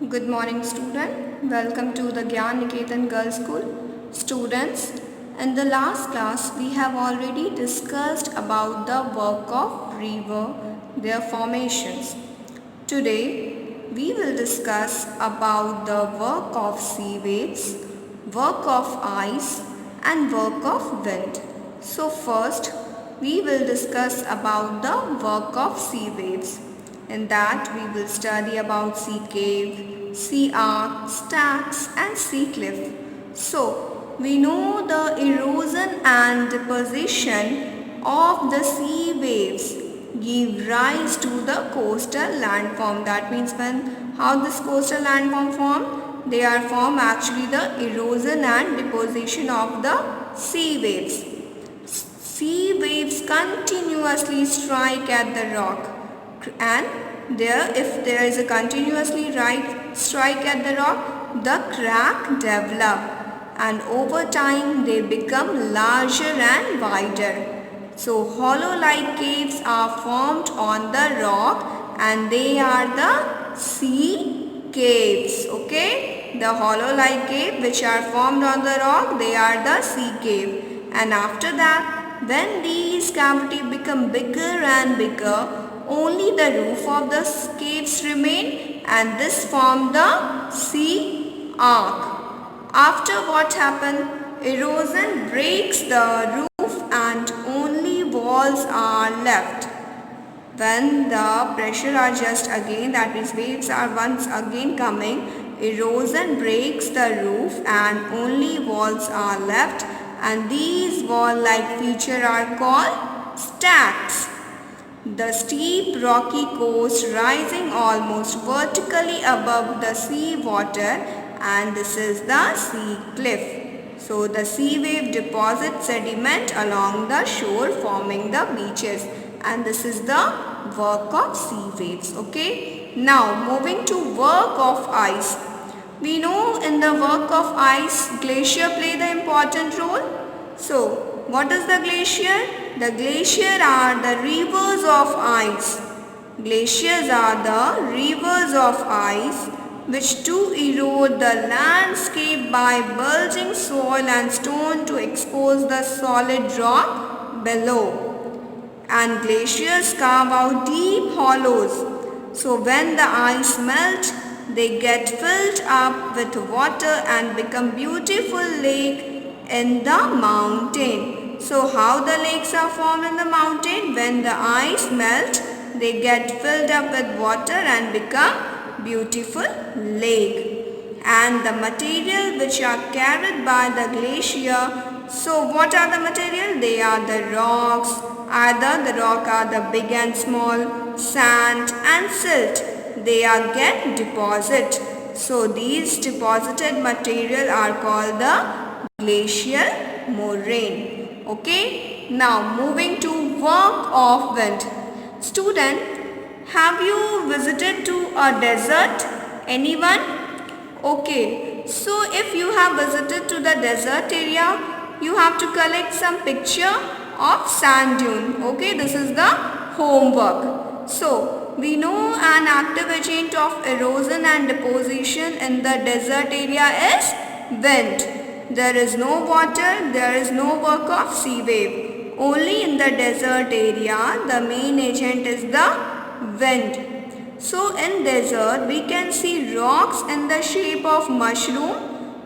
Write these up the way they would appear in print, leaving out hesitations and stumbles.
Good morning student. Welcome to the Gyan Niketan Girls School. Students, in the last class we have already discussed about the work of river, their formations. Today we will discuss about the work of sea waves, work of ice and work of wind. So first we will discuss about the work of sea waves. In that we will study about sea cave, sea arc, stacks and sea cliff. So we know the erosion and deposition of the sea waves give rise to the coastal landform. That means how this coastal landform formed? They are formed actually the erosion and deposition of the sea waves. Sea waves continuously strike at the rock and if there is a continuously strike at the rock, the crack develop and over time they become larger and wider. So hollow-like caves are formed on the rock and they are the sea caves. Okay, the hollow-like cave which are formed on the rock, they are the sea cave. And after that, when these cavities become bigger and bigger, only the roof of the caves remain and this form the sea arc. After what happened? Erosion breaks the roof and only walls are left. When the pressure are just again, that means waves are once again coming, erosion breaks the roof and only walls are left, and these wall-like features are called stacks. The steep rocky coast rising almost vertically above the sea water, and this is the sea cliff. So the sea wave deposits sediment along the shore forming the beaches, and this is the work of sea waves. Okay. Now moving to work of ice. We know in the work of ice, glacier play the important role. So what is the glacier? The glacier are the rivers of ice. Glaciers are the rivers of ice which do erode the landscape by bulging soil and stone to expose the solid rock below. And glaciers carve out deep hollows. So when the ice melts, they get filled up with water and become beautiful lake in the mountain. So how the lakes are formed in the mountain? When the ice melts, they get filled up with water and become beautiful lake. And the material which are carried by the glacier. So what are the material? They are the rocks. Either the rock are the big and small, sand and silt. They are get deposit. So these deposited material are called the glacial moraine. Okay. Now moving to work of wind. Student, have you visited to a desert? Anyone? Okay. So if you have visited to the desert area, you have to collect some picture of sand dune. Okay, this is the homework. So we know an active agent of erosion and deposition in the desert area is wind. There is no water, there is no work of sea wave. Only in the desert area the main agent is the wind. So in desert we can see rocks in the shape of mushroom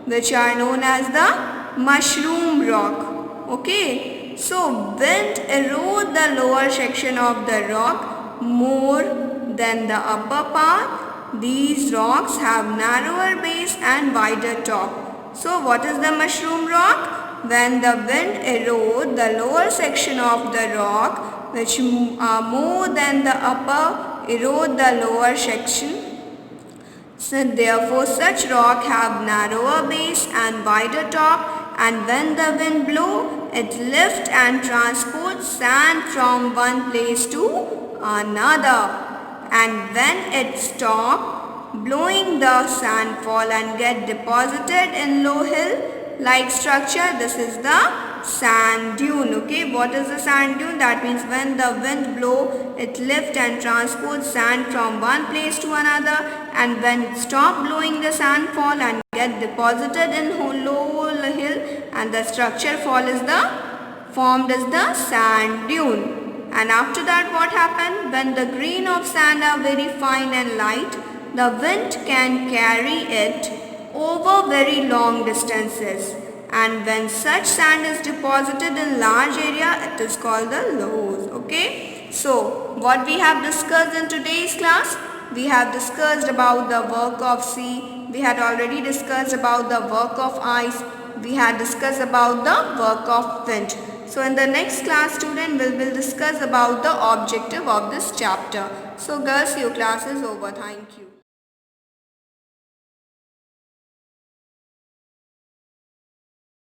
which are known as the mushroom rock. Okay. So wind erode the lower section of the rock more than the upper part. These rocks have narrower base and wider top. So what is the mushroom rock? When the wind erode the lower section of the rock which are more than the upper erode the lower section. So therefore such rock have narrower base and wider top, and when the wind blow, it lifts and transports sand from one place to another. And when it stops blowing, the sand fall and get deposited in low hill like structure. This is the sand dune. Okay, what is the sand dune? That means when the wind blow, it lifts and transports sand from one place to another, and when it stop blowing, the sand fall and get deposited in low hill, and the structure formed as the sand dune. And after that, what happened? When the grain of sand are very fine and light, the wind can carry it over very long distances. And when such sand is deposited in large area, it is called the loess. Okay. So, what we have discussed in today's class? We have discussed about the work of sea. We had already discussed about the work of ice. We had discussed about the work of wind. So in the next class, student will discuss about the objective of this chapter. So girls, your class is over. Thank you.